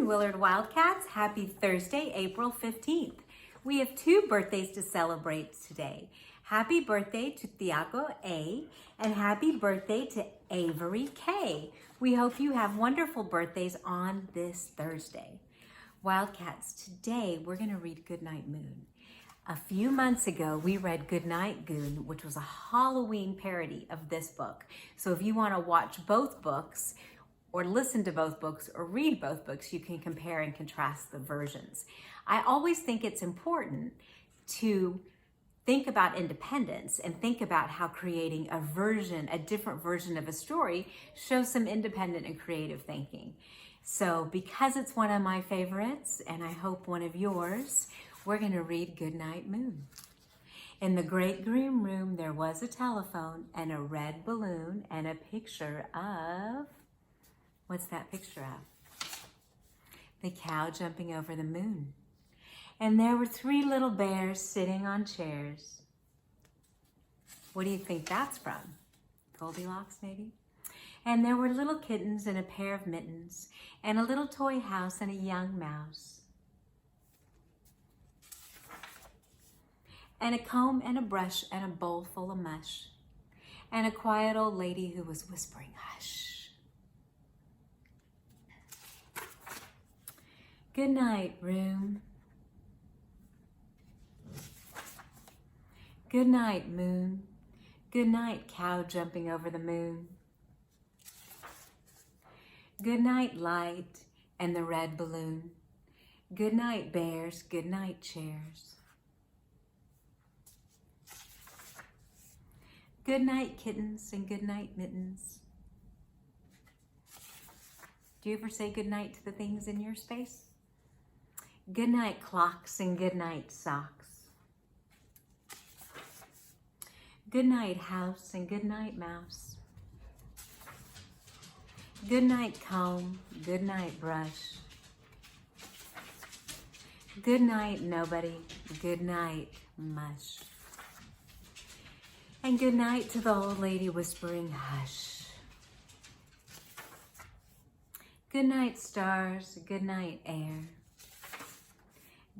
Willard Wildcats. Happy Thursday, April 15th. We have two birthdays to celebrate today. Happy birthday to Thiago A. and happy birthday to Avery K. We hope you have wonderful birthdays on this Thursday. Wildcats, today we're going to read Goodnight Moon. A few months ago, we read Goodnight Goon, which was a Halloween parody of this book. So if you want to watch both books, or listen to both books, or read both books, you can compare and contrast the versions. I always think it's important to think about independence and think about how creating a different version of a story shows some independent and creative thinking. So because it's one of my favorites, and I hope one of yours, we're going to read Goodnight Moon. In the great green room, there was a telephone and a red balloon and a picture of... What's that picture of? The cow jumping over the moon. And there were three little bears sitting on chairs. What do you think that's from? Goldilocks, maybe? And there were little kittens and a pair of mittens and a little toy house and a young mouse. And a comb and a brush and a bowl full of mush. And a quiet old lady who was whispering, hush. Good night, room. Good night, moon. Good night, cow jumping over the moon. Good night, light and the red balloon. Good night, bears. Good night, chairs. Good night, kittens, and good night, mittens. Do you ever say good night to the things in your space? Good night, clocks, and good night, socks. Good night, house, and good night, mouse. Good night, comb. Good night, brush. Good night, nobody. Good night, mush. And good night to the old lady whispering, hush. Good night, stars. Good night, air.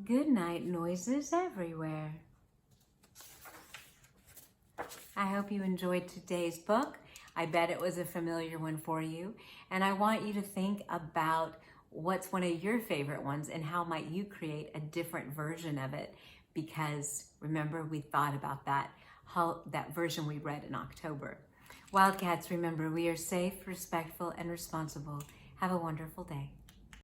Good night, noises everywhere. I hope you enjoyed today's book. I bet it was a familiar one for you. And I want you to think about what's one of your favorite ones and how might you create a different version of it, because remember, we thought about that version we read in October. Wildcats, remember, we are safe, respectful, and responsible. Have a wonderful day.